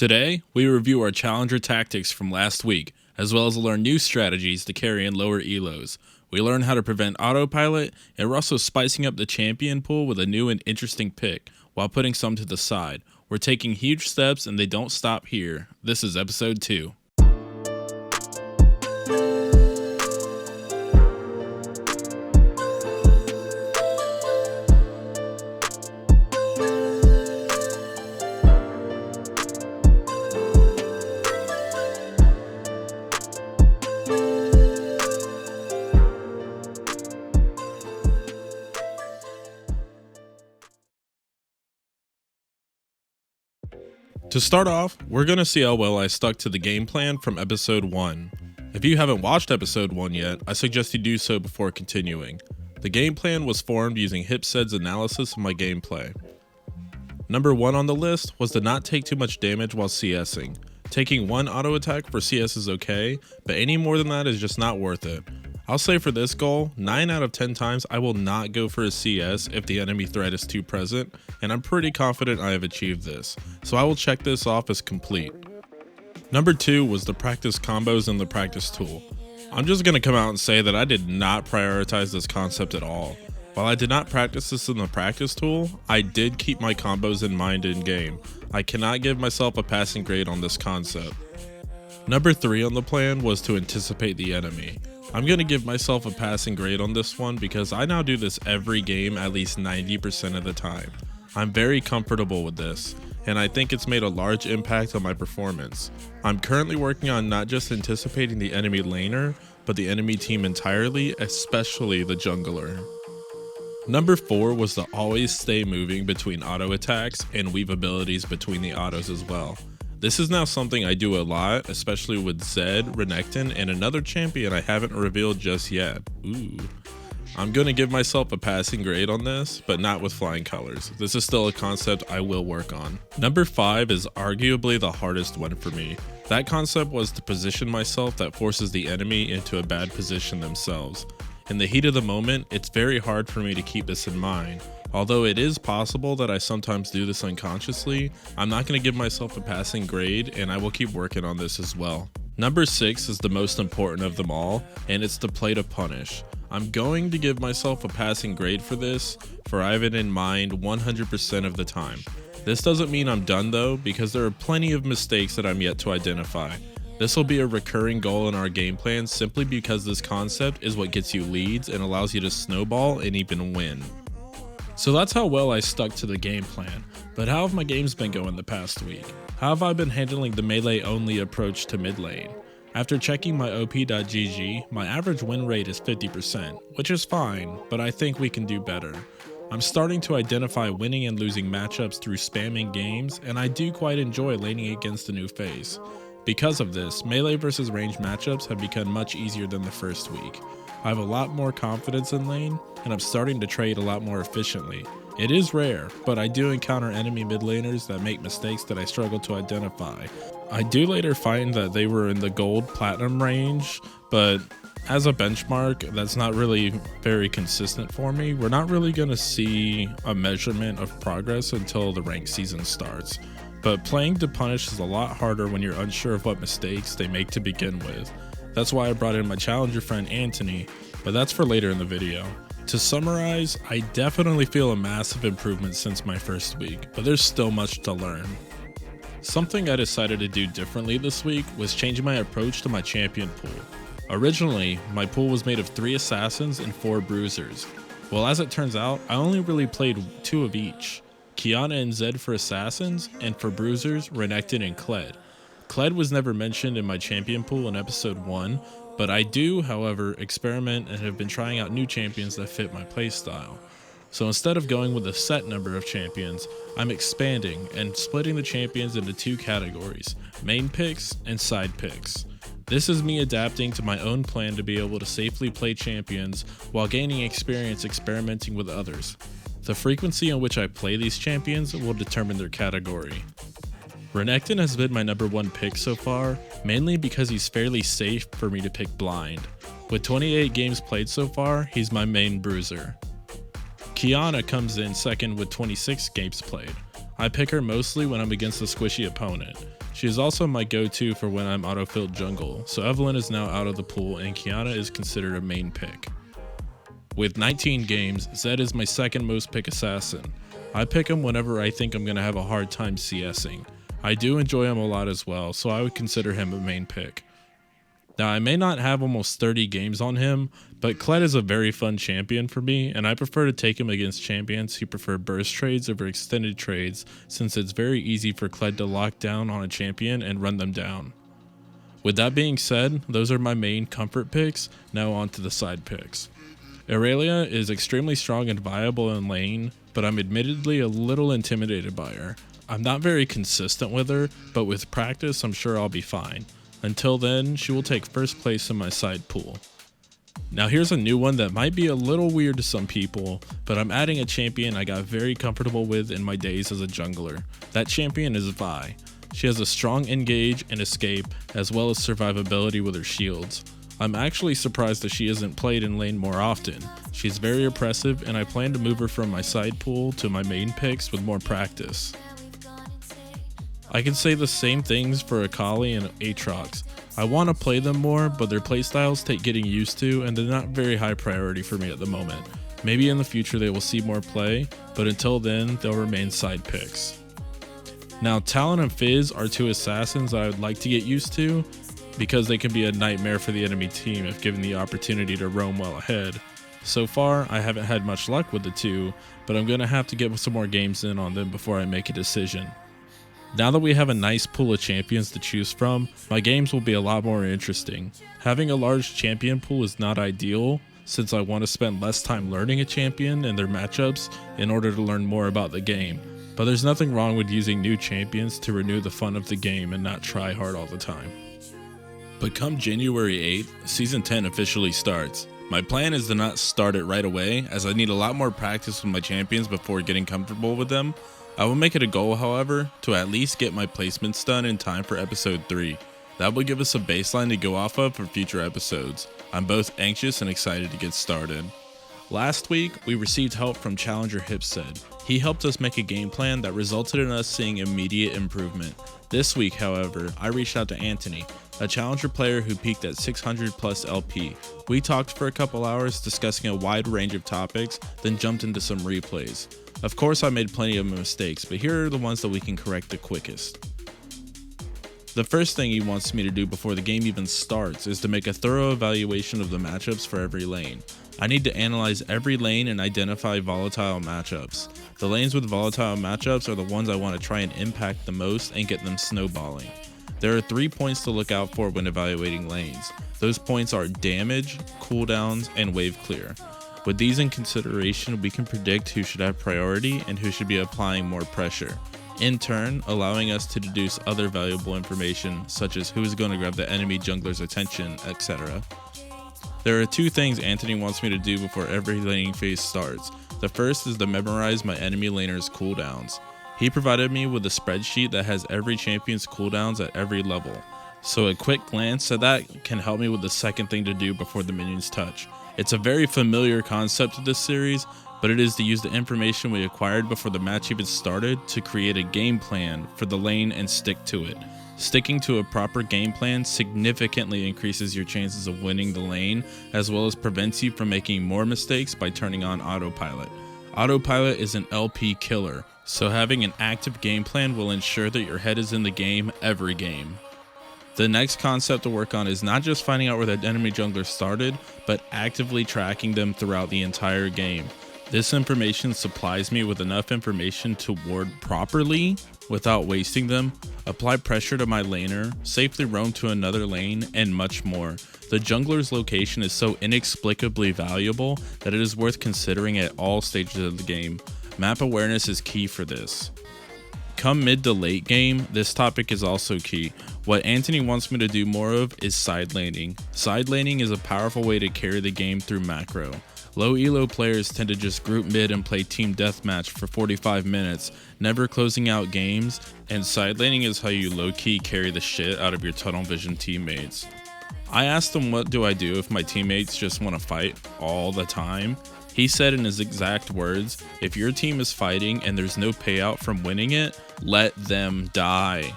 Today, we review our challenger tactics from last week, as well as learn new strategies to carry in lower elos. We learn how to prevent autopilot, and we're also spicing up the champion pool with a new and interesting pick, while putting some to the side. We're taking huge steps and they don't stop here. This is episode 2. To start off, we're going to see how well I stuck to the game plan from episode 1. If you haven't watched episode 1 yet, I suggest you do so before continuing. The game plan was formed using Hipsed's analysis of my gameplay. Number 1 on the list was to not take too much damage while CSing. Taking one auto attack for CS is okay, but any more than that is just not worth it. I'll say for this goal, 9 out of 10 times I will not go for a CS if the enemy threat is too present, and I'm pretty confident I have achieved this, so I will check this off as complete. Number 2 was the practice combos in the practice tool. I'm just going to come out and say that I did not prioritize this concept at all. While I did not practice this in the practice tool, I did keep my combos in mind in game. I cannot give myself a passing grade on this concept. Number 3 on the plan was to anticipate the enemy. I'm going to give myself a passing grade on this one because I now do this every game at least 90% of the time. I'm very comfortable with this, and I think it's made a large impact on my performance. I'm currently working on not just anticipating the enemy laner, but the enemy team entirely, especially the jungler. Number 4 was to always stay moving between auto attacks and weave abilities between the autos as well. This is now something I do a lot, especially with Zed, Renekton, and another champion I haven't revealed just yet. Ooh. I'm going to give myself a passing grade on this, but not with flying colors. This is still a concept I will work on. Number 5 is arguably the hardest one for me. That concept was to position myself that forces the enemy into a bad position themselves. In the heat of the moment, it's very hard for me to keep this in mind. Although it is possible that I sometimes do this unconsciously, I'm not going to give myself a passing grade, and I will keep working on this as well. Number 6 is the most important of them all, and it's the play to punish. I'm going to give myself a passing grade for this, for I have it in mind 100% of the time. This doesn't mean I'm done though, because there are plenty of mistakes that I'm yet to identify. This will be a recurring goal in our game plan simply because this concept is what gets you leads and allows you to snowball and even win. So that's how well I stuck to the game plan, but how have my games been going the past week? How have I been handling the melee only approach to mid lane? After checking my op.gg, my average win rate is 50%, which is fine, but I think we can do better. I'm starting to identify winning and losing matchups through spamming games, and I do quite enjoy laning against a new face. Because of this, melee versus range matchups have become much easier than the first week. I have a lot more confidence in lane, and I'm starting to trade a lot more efficiently. It is rare, but I do encounter enemy mid laners that make mistakes that I struggle to identify. I do later find that they were in the gold platinum range, but as a benchmark, that's not really very consistent for me. We're not really going to see a measurement of progress until the ranked season starts. But playing to punish is a lot harder when you're unsure of what mistakes they make to begin with. That's why I brought in my challenger friend Anthony, but that's for later in the video. To summarize, I definitely feel a massive improvement since my first week, but there's still much to learn. Something I decided to do differently this week was changing my approach to my champion pool. Originally, my pool was made of 3 assassins and 4 bruisers. Well, as it turns out, I only really played 2 of each. Qiyana and Zed for assassins, and for bruisers, Renekton and Kled. Kled was never mentioned in my champion pool in episode 1, but I do, however, experiment and have been trying out new champions that fit my playstyle. So instead of going with a set number of champions, I'm expanding and splitting the champions into 2 categories, main picks and side picks. This is me adapting to my own plan to be able to safely play champions while gaining experience experimenting with others. The frequency in which I play these champions will determine their category. Renekton has been my number 1 pick so far, mainly because he's fairly safe for me to pick blind. With 28 games played so far, he's my main bruiser. Qiyana comes in second with 26 games played. I pick her mostly when I'm against a squishy opponent. She is also my go-to for when I'm autofilled jungle, so Evelynn is now out of the pool and Qiyana is considered a main pick. With 19 games, Zed is my second most pick assassin. I pick him whenever I think I'm going to have a hard time CSing. I do enjoy him a lot as well, so I would consider him a main pick. Now, I may not have almost 30 games on him, but Kled is a very fun champion for me, and I prefer to take him against champions who prefer burst trades over extended trades, since it's very easy for Kled to lock down on a champion and run them down. With that being said, those are my main comfort picks. Now on to the side picks. Aurelia is extremely strong and viable in lane, but I'm admittedly a little intimidated by her. I'm not very consistent with her, but with practice I'm sure I'll be fine. Until then, she will take first place in my side pool. Now here's a new one that might be a little weird to some people, but I'm adding a champion I got very comfortable with in my days as a jungler. That champion is Vi. She has a strong engage and escape, as well as survivability with her shields. I'm actually surprised that she isn't played in lane more often. She's very oppressive, and I plan to move her from my side pool to my main picks with more practice. I can say the same things for Akali and Aatrox. I want to play them more, but their playstyles take getting used to, and they're not very high priority for me at the moment. Maybe in the future they will see more play, but until then, they'll remain side picks. Now, Talon and Fizz are two assassins that I would like to get used to, because they can be a nightmare for the enemy team if given the opportunity to roam well ahead. So far, I haven't had much luck with the two, but I'm going to have to get some more games in on them before I make a decision. Now that we have a nice pool of champions to choose from, my games will be a lot more interesting. Having a large champion pool is not ideal, since I want to spend less time learning a champion and their matchups in order to learn more about the game. But there's nothing wrong with using new champions to renew the fun of the game and not try hard all the time. But come January 8th, Season 10 officially starts. My plan is to not start it right away, as I need a lot more practice with my champions before getting comfortable with them. I will make it a goal, however, to at least get my placements done in time for episode 3. That will give us a baseline to go off of for future episodes. I'm both anxious and excited to get started. Last week, we received help from Challenger Hipstead. He helped us make a game plan that resulted in us seeing immediate improvement. This week, however, I reached out to Anthony, a Challenger player who peaked at 600 plus LP. We talked for a couple hours discussing a wide range of topics, then jumped into some replays. Of course, I made plenty of mistakes, but here are the ones that we can correct the quickest. The first thing he wants me to do before the game even starts is to make a thorough evaluation of the matchups for every lane. I need to analyze every lane and identify volatile matchups. The lanes with volatile matchups are the ones I want to try and impact the most and get them snowballing. There are 3 points to look out for when evaluating lanes. Those points are damage, cooldowns, and wave clear. With these in consideration, we can predict who should have priority and who should be applying more pressure, in turn allowing us to deduce other valuable information such as who is going to grab the enemy jungler's attention, etc. There are 2 things Anthony wants me to do before every laning phase starts. The first is to memorize my enemy laner's cooldowns. He provided me with a spreadsheet that has every champion's cooldowns at every level, so a quick glance at that can help me with the second thing to do before the minions touch. It's a very familiar concept of this series, but it is to use the information we acquired before the match even started to create a game plan for the lane and stick to it. Sticking to a proper game plan significantly increases your chances of winning the lane, as well as prevents you from making more mistakes by turning on autopilot. Autopilot is an LP killer, so having an active game plan will ensure that your head is in the game every game. The next concept to work on is not just finding out where the enemy jungler started, but actively tracking them throughout the entire game. This information supplies me with enough information to ward properly without wasting them, apply pressure to my laner, safely roam to another lane, and much more. The jungler's location is so inexplicably valuable that it is worth considering at all stages of the game. Map awareness is key for this. Come mid to late game, this topic is also key. What Anthony wants me to do more of is side laning. Side laning is a powerful way to carry the game through macro. Low elo players tend to just group mid and play team deathmatch for 45 minutes, never closing out games, and side laning is how you low-key carry the shit out of your tunnel vision teammates. I asked him what do I do if my teammates just want to fight all the time. He said in his exact words, if your team is fighting and there's no payout from winning it, let them die.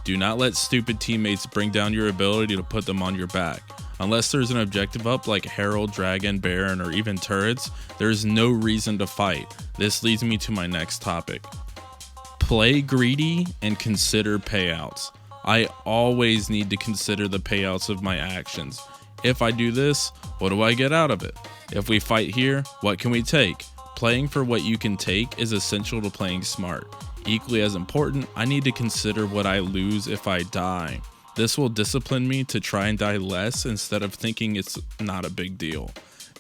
Do not let stupid teammates bring down your ability to put them on your back. Unless there's an objective up like Herald, Dragon, Baron, or even turrets, there is no reason to fight. This leads me to my next topic. Play greedy and consider payouts. I always need to consider the payouts of my actions. If I do this, what do I get out of it? If we fight here, what can we take? Playing for what you can take is essential to playing smart. Equally as important, I need to consider what I lose if I die. This will discipline me to try and die less instead of thinking it's not a big deal.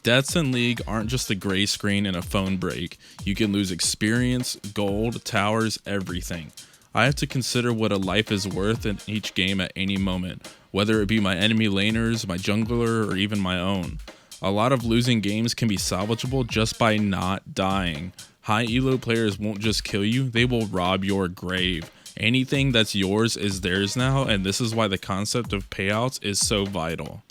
Deaths in League aren't just a gray screen and a phone break. You can lose experience, gold, towers, everything. I have to consider what a life is worth in each game at any moment, whether it be my enemy laners, my jungler, or even my own. A lot of losing games can be salvageable just by not dying. High elo players won't just kill you, they will rob your grave. Anything that's yours is theirs now, and this is why the concept of payouts is so vital.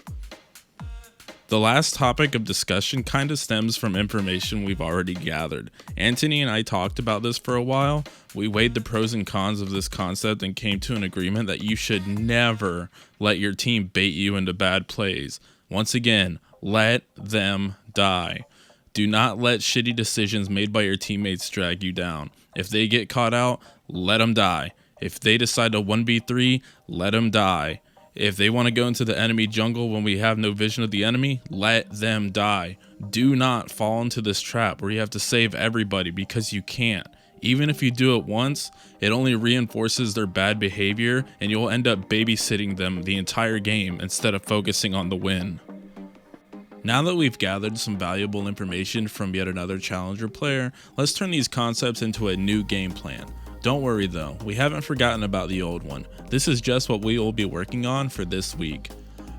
The last topic of discussion kind of stems from information we've already gathered. Anthony and I talked about this for a while. We weighed the pros and cons of this concept and came to an agreement that you should never let your team bait you into bad plays. Once again, let them die. Do not let shitty decisions made by your teammates drag you down. If they get caught out, let them die. If they decide to 1v3, let them die. If they want to go into the enemy jungle when we have no vision of the enemy, let them die. Do not fall into this trap where you have to save everybody because you can't. Even if you do it once, it only reinforces their bad behavior and you'll end up babysitting them the entire game instead of focusing on the win. Now that we've gathered some valuable information from yet another challenger player, let's turn these concepts into a new game plan. Don't worry though, we haven't forgotten about the old one. This is just what we will be working on for this week.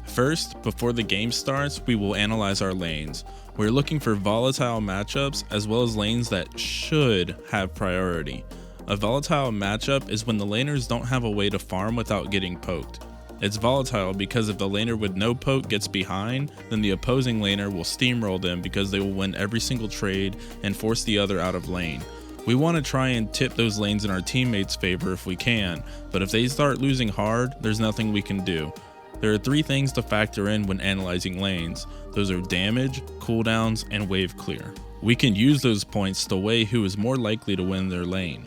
First, before the game starts, we will analyze our lanes. We're looking for volatile matchups as well as lanes that should have priority. A volatile matchup is when the laners don't have a way to farm without getting poked. It's volatile because if the laner with no poke gets behind, then the opposing laner will steamroll them because they will win every single trade and force the other out of lane. We want to try and tip those lanes in our teammates' favor if we can, but if they start losing hard, there's nothing we can do. There are 3 things to factor in when analyzing lanes. Those are damage, cooldowns, and wave clear. We can use those points to weigh who is more likely to win their lane.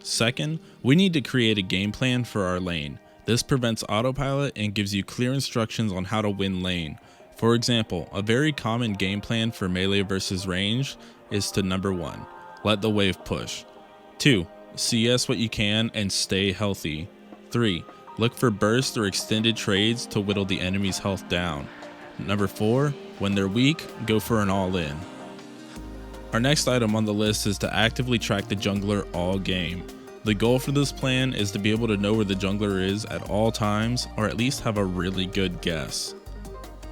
Second, we need to create a game plan for our lane. This prevents autopilot and gives you clear instructions on how to win lane. For example, a very common game plan for melee versus range is to number 1. Let the wave push. 2. CS what you can and stay healthy. 3. Look for burst or extended trades to whittle the enemy's health down. Number 4. When they're weak, go for an all-in. Our next item on the list is to actively track the jungler all game. The goal for this plan is to be able to know where the jungler is at all times, or at least have a really good guess.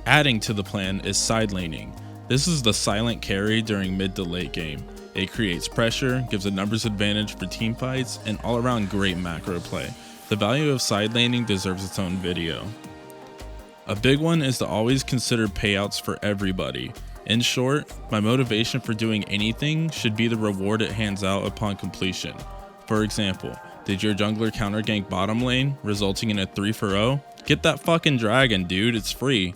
Adding to the plan is side laning. This is the silent carry during mid to late game. It creates pressure, gives a numbers advantage for team fights, and all around great macro play. The value of side laning deserves its own video. A big one is to always consider payouts for everybody. In short, my motivation for doing anything should be the reward it hands out upon completion. For example, did your jungler counter gank bottom lane, resulting in a 3-for-0? Get that fucking dragon, dude, it's free.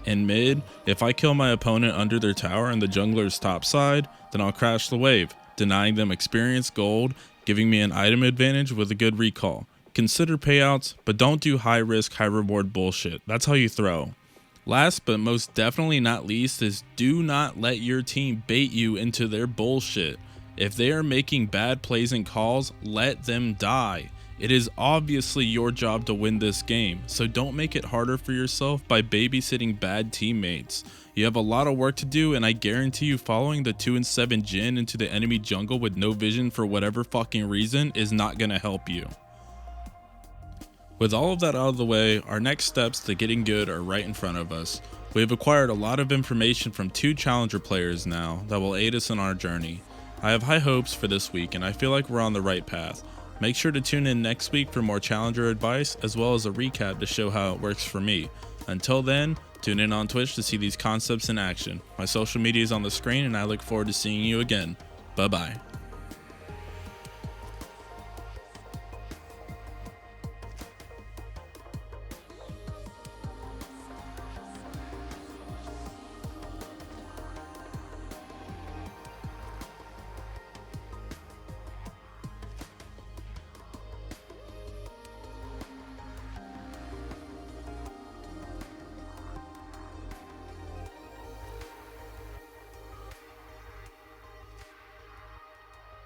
In mid, if I kill my opponent under their tower and the jungler's top side, then I'll crash the wave, denying them experience gold, giving me an item advantage with a good recall. Consider payouts, but don't do high risk, high reward bullshit. That's how you throw. Last but most definitely not least is do not let your team bait you into their bullshit. If they are making bad plays and calls, let them die. It is obviously your job to win this game, so don't make it harder for yourself by babysitting bad teammates. You have a lot of work to do, and I guarantee you following the 2-7 Jhin into the enemy jungle with no vision for whatever fucking reason is not gonna help you. With all of that out of the way, our next steps to getting good are right in front of us. We have acquired a lot of information from 2 challenger players now that will aid us in our journey. I have high hopes for this week, and I feel like we're on the right path. Make sure to tune in next week for more challenger advice as well as a recap to show how it works for me. Until then, tune in on Twitch to see these concepts in action. My social media is on the screen and I look forward to seeing you again. Bye bye.